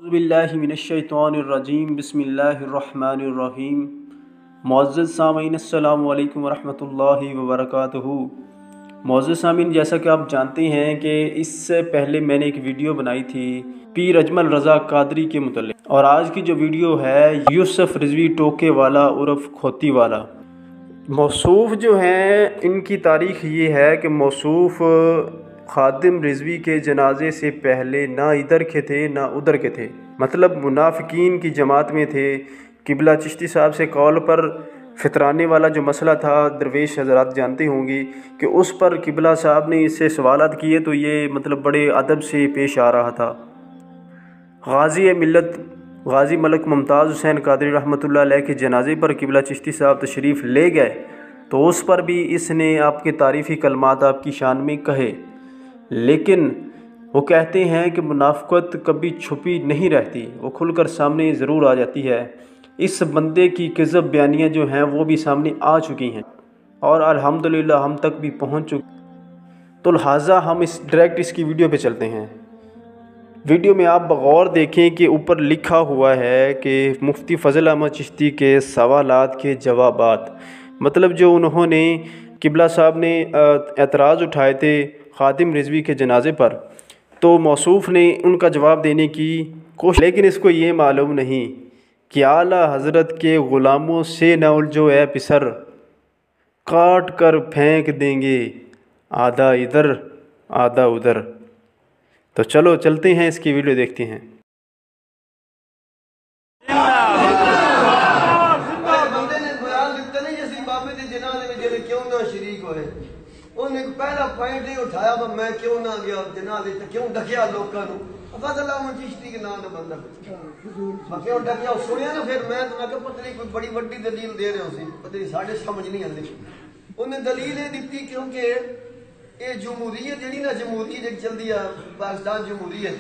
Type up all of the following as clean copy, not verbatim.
बिस्मिल्लाहिमिनश्शैतानिर्रजीम बिस्मिल्लाहिर्रहमानिर्रहीम। मुअज़्ज़ज़ सामीन अस्सलामु अलैकुम वरहमतुल्लाहि वबरकातुहू। मुअज़्ज़ज़ सामीन, जैसा कि आप जानते हैं कि इससे पहले मैंने एक वीडियो बनाई थी पीर अजमल रज़ा कादरी के मुतल्लिक़, और आज की जो वीडियो है यूसुफ रिज़वी टोके वाला उर्फ़ खोती वाला। मौसूफ़ जो हैं इनकी तारीख़ ये है कि मौसूफ़ ख़ादिम रिज़वी के जनाजे से पहले ना इधर के थे ना उधर के थे, मतलब मुनाफिकीन की जमात में थे। किबला चिश्ती साहब से कॉल पर फितराने वाला जो मसला था, दरवेश हज़रात जानते होंगे कि उस पर किबला साहब ने इससे सवालात किए तो ये मतलब बड़े अदब से पेश आ रहा था। गाज़ी मिल्लत गाज़ी मलक मुमताज़ हुसैन कादरी रहमतुल्लाह अलैह के जनाजे पर किबला चिश्ती साहब तशरीफ़ ले गए तो उस पर भी इसने आपके तारीफ़ी कलमात आपकी शान में कहे, लेकिन वो कहते हैं कि मुनाफ़क़त कभी छुपी नहीं रहती, वो खुलकर सामने ज़रूर आ जाती है। इस बंदे की किज़ब बयानियाँ जो हैं वो भी सामने आ चुकी हैं और अल्हम्दुलिल्लाह हम तक भी पहुँच चुकी। तो लिहाजा हम डायरेक्ट इसकी वीडियो पे चलते हैं। वीडियो में आप बगौर देखें कि ऊपर लिखा हुआ है कि मुफ्ती फ़ज़ल अहमद चिश्ती के सवालात के जवाबात, मतलब जो उन्होंने किबला साहब ने एतराज़ उठाए थे ख़ादिम रिज़वी के जनाजे पर, तो मौसूफ़ ने उनका जवाब देने की कोशिश, लेकिन इसको ये मालूम नहीं कि आला हज़रत के ग़ुलामों से न उलझो ए पिसर, काट कर फेंक देंगे आधा इधर आधा उधर। तो चलो चलते हैं, इसकी वीडियो देखते हैं। उन्हें पहला पॉइंट ही उठाया तो मैं क्यों ना गया जनाजे ते क्यों ढकिया लोगों को फ़ज़ल अहमद चिश्ती के नाम ना बंदा क्यों ढकिया सुनिया ना। फिर मैं तो मैं पता नहीं कोई बड़ी वड्डी दलील दे रहे हो सी, पता नहीं साढ़े समझ नहीं आती। उन्हें दलील ये दी क्योंकि ये जमहूरियत जी ना, जमहूरियत चलती है पाकिस्तान जमहूरियत,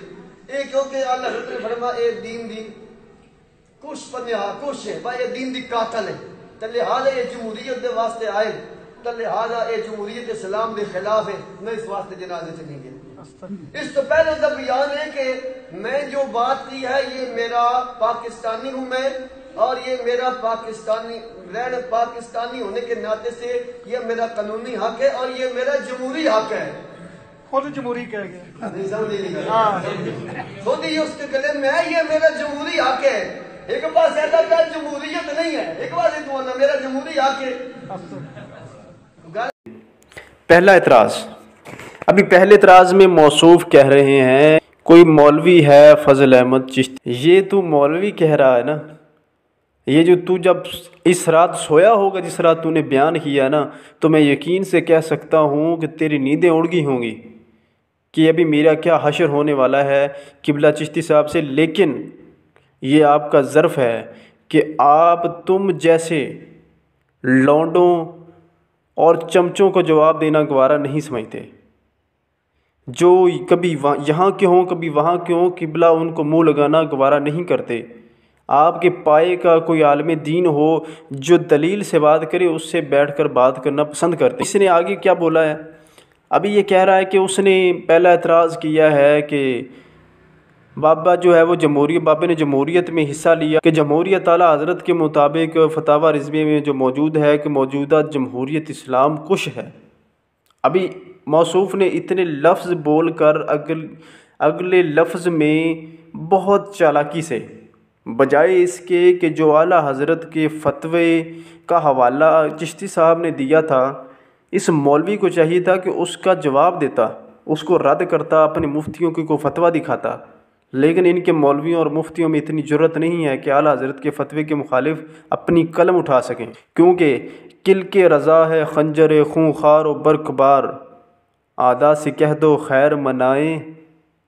ये क्योंकि अल्लाह ने फरमाया ये दीन दी कुछ बंदे कुछ है भाई, ये दीन दी कातल है, तो लिहाजा ये जमहूरियत के वास्ते आए, तो लिहाजा ये जमहूरियत इस्लाम के खिलाफ है, मैं इस वास्ते जनाजे से नहीं गया। इस तो पहले तो बयान है कि मैं जो बात की है ये मेरा पाकिस्तानी हूँ मैं, और ये मेरा पाकिस्तानी होने के नाते से ये मेरा कानूनी हक है और ये मेरा जमहूरी हक है। खुद जमहूरी कह गया, खुद ही उसके गले में है, ये मेरा जमहूरी हक है। एक पास ऐसा जमहूरियत नहीं है, एक पास मेरा जमहूरी हक है। पहला एतराज़, अभी पहले एतराज़ में मौसूफ़ कह रहे हैं कोई मौलवी है फ़ज़ल अहमद चिश्ती, ये तू मौलवी कह रहा है ना, ये जो तू जब इस रात सोया होगा जिस रात तूने बयान किया ना, तो मैं यकीन से कह सकता हूँ कि तेरी नींदें उड़ गई होंगी कि अभी मेरा क्या हशर होने वाला है किबला चिश्ती साहब से। लेकिन ये आपका ज़र्फ़ है कि तुम जैसे लौंडों और चमचों को जवाब देना गवारा नहीं समझते, जो कभी यहाँ के हों कभी वहाँ के हों, किबला उनको मुँह लगाना गवारा नहीं करते। आपके पाए का कोई आलम दीन हो जो दलील से बात करे, उससे बैठकर बात करना पसंद करते। इसने आगे क्या बोला है, अभी ये कह रहा है कि उसने पहला एतराज़ किया है कि बाबा जो है वो बाबा ने जमहूरियत में हिस्सा लिया, कि जमहूरियत आला हज़रत के मुताबिक फतावा रिज़वी में जो मौजूद है कि मौजूदा जमहूरियत इस्लाम कुश है। अभी मौसूफ़ ने इतने लफ्ज़ बोल कर अगले लफ्ज़ में बहुत चालाकी से, बजाय इसके कि जो आला हज़रत के फ़तवे का हवाला चिश्ती साहब ने दिया था, इस मौलवी को चाहिए था कि उसका जवाब देता, उसको रद्द करता, अपने मुफ्तियों को फ़तवा दिखाता। लेकिन इनके मौलवियों और मुफ्तियों में इतनी ज़रूरत नहीं है कि आला हज़रत के फ़तवे के मुखालिफ अपनी कलम उठा सकें, क्योंकि किल के रज़ा है खंजर खूंखार व बरकबार, आदा से कह दो खैर मनाएं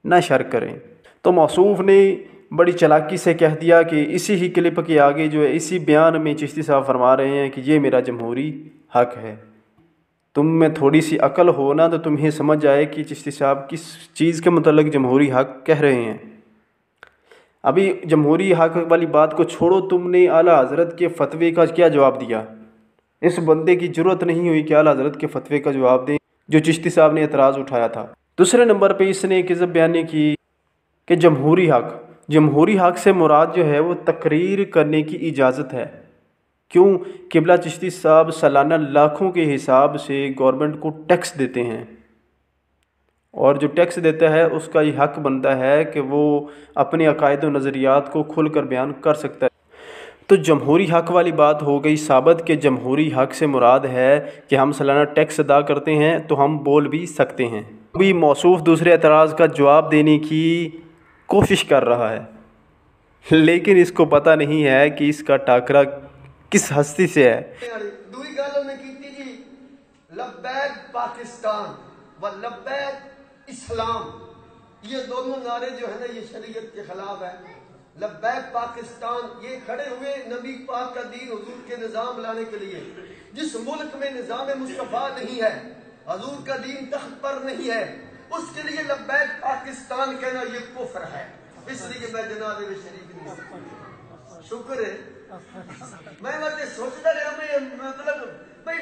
न शर करें। तो मौसूफ़ ने बड़ी चालाकी से कह दिया कि इसी ही क्लिप के आगे जो है इसी बयान में चिश्ती साहब फरमा रहे हैं कि ये मेरा जमहूरी हक है। तुम में थोड़ी सी अकल हो ना तो तुम्हें समझ आए कि चिश्ती साहब किस चीज़ के मुतल्लिक़ जमहूरी हक कह रहे हैं। अभी जमहूरी हक वाली बात को छोड़ो, तुमने आला हज़रत के फ़तवे का क्या जवाब दिया। इस बंदे की ज़रूरत नहीं हुई कि आला हज़रत के फ़तवे का जवाब दें जो चिश्ती साहब ने एतराज़ उठाया था। दूसरे नंबर पे इसने किज़ब बयानी की कि जमहूरी हक, जमहूरी हक़ से मुराद जो है वो तकरीर करने की इजाज़त है। क्यों? क़िबला चिश्ती साहब सालाना लाखों के हिसाब से गवर्नमेंट को टैक्स देते हैं, और जो टैक्स देता है उसका ये हक़ बनता है कि वो अपने अक़ायद व नज़रियात को खुल कर बयान कर सकता है। तो जमहूरी हक़ वाली बात हो गई साबित कि जमहूरी हक़ से मुराद है कि हम सालाना टैक्स अदा करते हैं तो हम बोल भी सकते हैं। अभी मौसूफ़ दूसरे एतराज़ का जवाब देने की कोशिश कर रहा है, लेकिन इसको पता नहीं है कि इसका टाकरा किस हस्ती से है। दूसरी गल उन्हें की जी, लब्बैक पाकिस्तान व लब्बैक इस्लाम, ये दोनों नारे जो है ना ये शरीयत के खिलाफ है। लब्बैक पाकिस्तान, ये खड़े हुए नबी पाक का दीन हुजूर के निज़ाम लाने के लिए। जिस मुल्क में निज़ाम मुस्तफ़ा नहीं है, हुजूर का दीन तख्त पर नहीं है, उसके लिए लब्बैक पाकिस्तान कहना ये कुफ्र है। इसलिए मैं जनाज़े में शरीक नहीं। शुक्र है मैं मतलब सोचता रहा, मैं मतलब भाई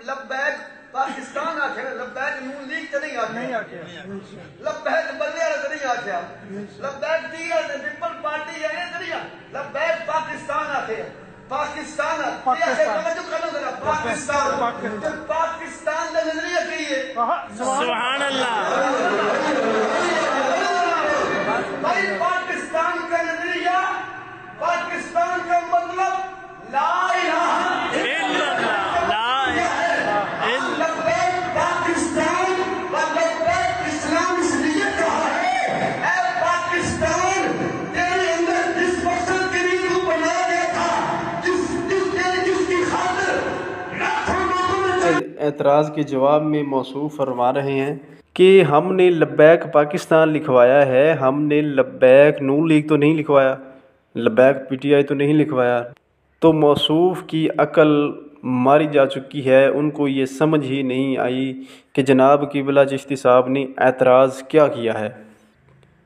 लब्बैक पाकिस्तान आखे ना, लब्बैक नून लीग तो नहीं आखे, लब्बैक बल्ले वाला तो नहीं आखे, लब्बैक तीर पीपल पार्टी है तो नहीं, लब्बैक पाकिस्तान आखे। पाकिस्तान पाकिस्तान का नजरिया की है। सुभान अल्लाह। भाई पाकिस्तान का नजरिया, पाकिस्तान का मतलब ला इलाहा इल्लल्लाह, ला इलाहा इल्लल्लाह। पाकिस्तान व लब्बैक इस्लाम इसलिए कहा है, ऐ पाकिस्तान तेरे अंदर जिस मकसद के लिए तू बनाया गया था, जिसकी खातिर लाखों लोगों ने। एतराज़ के जवाब में मौसूफ़ फरमा रहे हैं कि हमने लब्बैक पाकिस्तान लिखवाया है, हमने लब्बैक नून लीग तो नहीं लिखवाया, लब्बैक PTI तो नहीं लिखवाया। तो मौसूफ़ की अकल मारी जा चुकी है, उनको ये समझ ही नहीं आई कि जनाब क़िबला चिश्ती साहब ने एतराज़ क्या किया है।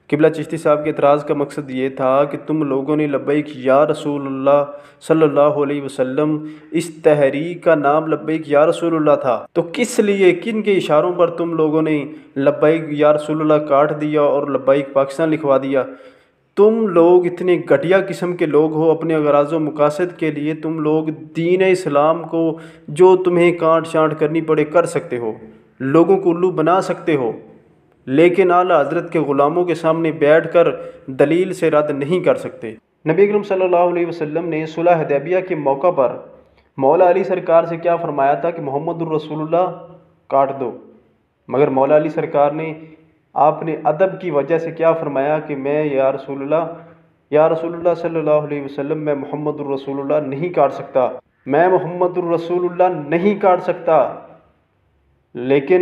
क़िबला चिश्ती साहब के एतराज़ का मकसद ये था कि तुम लोगों ने लब्बैक या रसूलुल्लाह सल्लल्लाहु अलैहि वसल्लम, इस तहरीक का नाम लब्बैक या रसूलुल्लाह था, तो किस लिए, किन के इशारों पर तुम लोगों ने लब्बैक या रसूलुल्लाह काट दिया और लब्बैक पाकिस्तान लिखवा दिया? तुम लोग इतने घटिया किस्म के लोग हो, अपने अगराज़ व मकासद के लिए तुम लोग दीन इस्लाम को जो तुम्हें काट छाँट करनी पड़े कर सकते हो, लोगों को उल्लू बना सकते हो, लेकिन आला हज़रत के ग़ुलामों के सामने बैठकर दलील से रद्द नहीं कर सकते। नबी अकरम सल्लल्लाहु अलैहि वसल्लम ने सुलह हुदैबिया के मौका पर मौला अली सरकार से क्या फरमाया था कि मोहम्मदुर रसूलुल्लाह काट दो, मगर मौला अली सरकार ने आपने अदब की वजह से क्या फरमाया कि मैं या रसूलुल्लाह सल्लल्लाहु अलैहि वसल्लम, मैं मोहम्मदुर रसूलुल्लाह नहीं काट सकता, मैं मोहम्मदुर रसूलुल्लाह नहीं काट सकता। लेकिन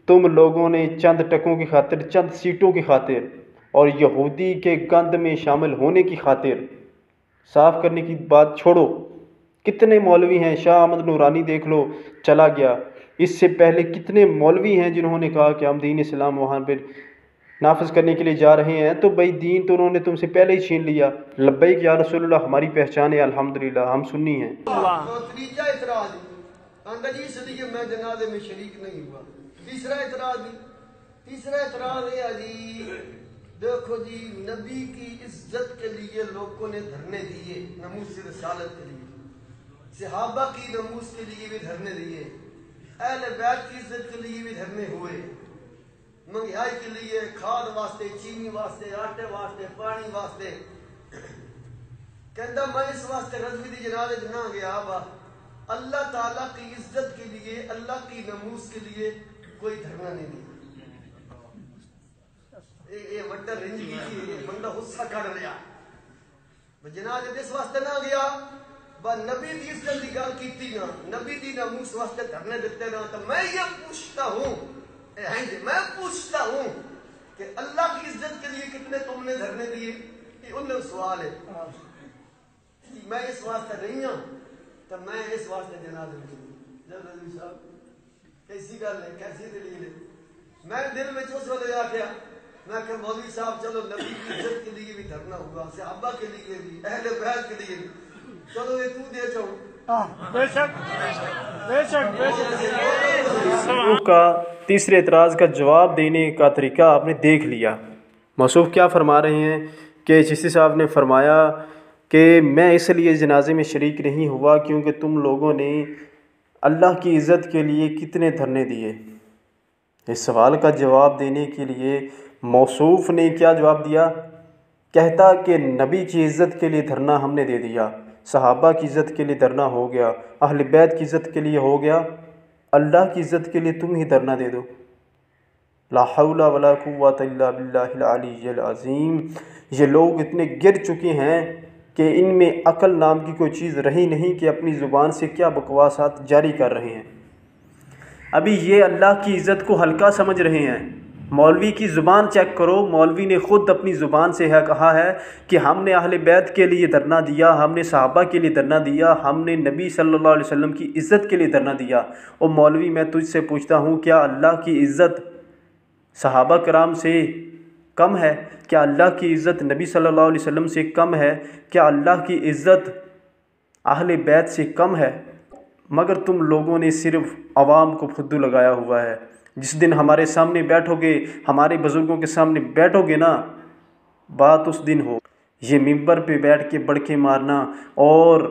तुम लोगों ने चंद टकों की खातिर, चंद सीटों की खातिर और यहूदी के गंद में शामिल होने की खातिर, साफ़ करने की बात छोड़ो, कितने मौलवी हैं, शाह अहमद नूरानी देख लो चला गया, इससे पहले कितने मौलवी हैं जिन्होंने कहा कि हम दीन इस्लाम वहाँ पर नाफिज करने के लिए जा रहे हैं, तो भाई दीन तो उन्होंने तुमसे पहले ही छीन लिया। लब्बैक या रसूलुल्लाह हमारी पहचान है, अल्हम्दुलिल्लाह हम सुन्नी हैं। तीसरा इतराज जी, इसलिए मैं जनाजे में शरीक नहीं हुआ। तीसरा इतराज है जी, देखो जी, नबी की इज्जत के लिए लोगों ने धरने दिए, नमूस रिसालत के लिए, सहाबा की नमूस के लिए भी धरने दिए, अहले बैत की इज्जत के लिए भी धरने हुए, महंगाई के लिए, खाद वास्ते, चीनी वास्ते, आटे वास्ते, पानी वास्ते। कहता मैं इस वास्ते रज़वी दी जनाज़े च ना गया वा, अल्लाह ताला की इज्जत के लिए, अल्लाह की नमूस के लिए कोई धरना नहीं दिया। ये वड्डा रिंज की बंदा गुस्सा कर लिया, जनाज़े इस वास्ते ना गया, नबी की इज्जत की गल की ना, नबी की नमूस वास्ते धरने देते ना। तो मैं ये पूछता हूँ, मैं पूछता हूँ कि अल्लाह की इज्जत के लिए कितने तुमने धरने दिए? ये उन्हें सवाल है। मैं इस वास्ते नहीं हूँ, तो मैं इस वास्ते जनाज़े में जब रज़वी साहब कैसी गल है, कैसी दलील है? मैं दिल में उस वक्त आख्या, मैं क्या मौलवी साहब चलो नबी की इज्जत के लिए भी धरना हुआ, सहाबा के लिए भी, अहले बैत के लिए भी, चलो ये तू दे जाओ। बेशक बेशक बेशक। का तीसरे एतराज़ का जवाब देने का तरीका आपने देख लिया। मौसूफ़ क्या फरमा रहे हैं کہ چشتی صاحب نے فرمایا کہ میں اس لیے جنازے میں شریک نہیں ہوا کیونکہ تم لوگوں نے اللہ کی عزت کے لیے کتنے دھرنے دیے۔ اس سوال کا جواب دینے کے لیے موصوف نے کیا جواب دیا؟ کہتا کہ نبی کی عزت کے لیے دھرنا ہم نے دے دیا، صحابہ کی عزت کے لیے دھرنا ہو گیا، اہل بیت کی عزت کے لیے ہو گیا، اللہ کی عزت کے لیے تم ہی دھرنا دے دو۔ لا حول ولا قوت الا باللہ العلی العظیم۔ یہ لوگ اتنے گر چکے ہیں کہ ان میں عقل نام کی کوئی چیز رہی نہیں کہ اپنی زبان سے کیا بکواسات جاری کر رہے ہیں۔ ابھی یہ اللہ کی عزت کو ہلکا سمجھ رہے ہیں۔ مولوی کی زبان چیک کرو، مولوی نے خود اپنی زبان سے کہا ہے کہ ہم نے اہل بیت کے لیے دھرنا دیا، ہم نے صحابہ کے لیے دھرنا دیا، ہم نے نبی صلی اللہ علیہ وسلم کی عزت کے لیے دھرنا دیا۔ اور مولوی میں تجھ سے پوچھتا ہوں، کیا اللہ کی عزت صحابہ کرام سے کم ہے؟ کیا اللہ کی عزت نبی صلی اللہ علیہ وسلم سے کم ہے؟ کیا اللہ کی عزت اہل بیت سے کم ہے؟ مگر تم لوگوں نے صرف عوام کو پھدو لگایا ہوا ہے۔ جس دن ہمارے سامنے بیٹھو گے، ہمارے بزرگوں کے سامنے بیٹھو گے نا، بات اس دن ہو۔ یہ ممبر پہ بیٹھ کے بڑکے مارنا اور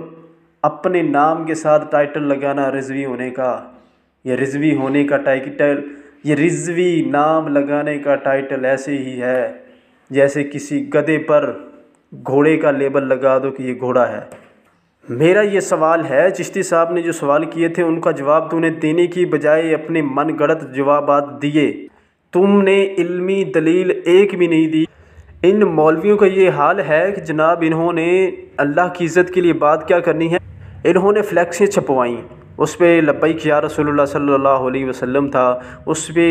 اپنے نام کے ساتھ ٹائٹل لگانا رضوی ہونے کا، یہ رضوی ہونے کا ٹائٹل، یہ رضوی نام لگانے کا ٹائٹل ایسے ہی ہے جیسے کسی گدھے پر گھوڑے کا لیبل لگا دو کہ یہ گھوڑا ہے۔ میرا یہ سوال ہے، چشتی صاحب نے جو سوال کیے تھے ان کا جواب تو نے دینے کی بجائے اپنے من گڑت جوابات دیے، تم نے علمی دلیل ایک بھی نہیں دی۔ ان مولویوں کا یہ حال ہے کہ جناب انہوں نے اللہ کی عزت کے لیے بات کیا کرنی ہے، انہوں نے فلیکسیں چھپوائیں، اس پہ لبیک یا رسول اللہ صلی اللہ علیہ وسلم تھا، اس پہ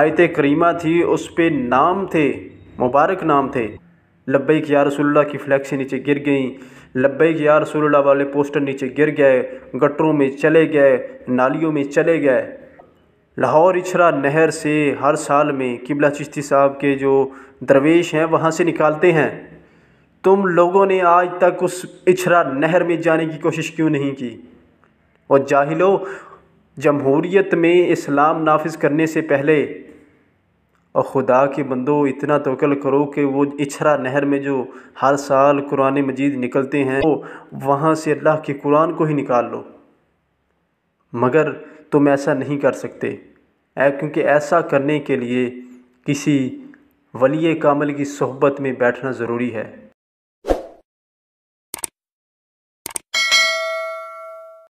آیت کریمہ تھی، اس پہ نام تھے، مبارک نام تھے۔ لبیک یا رسول اللہ کی فلیکسیں نیچے گر گئیں، لبیک یا رسول اللہ والے پوسٹر نیچے گر گئے، گٹروں میں چلے گئے، نالیوں میں چلے گئے۔ لاہور اچھرا نہر سے ہر سال میں قبلہ چشتی صاحب کے جو درویش ہیں وہاں سے نکالتے ہیں۔ تم لوگوں نے آج تک اس اچھرا نہر میں جانے کی کوشش کیوں نہیں کی؟ اور جاہلو، جمہوریت میں اسلام نافذ کرنے سے پہلے اور خدا کے بندو اتنا توکل کرو کہ وہ اچھرا نہر میں جو ہر سال قرآن مجید نکلتے ہیں وہاں سے اللہ کے قرآن کو ہی نکال لو، مگر تم ایسا نہیں کر سکتے، کیونکہ ایسا کرنے کے لیے کسی ولی کامل کی صحبت میں بیٹھنا ضروری ہے۔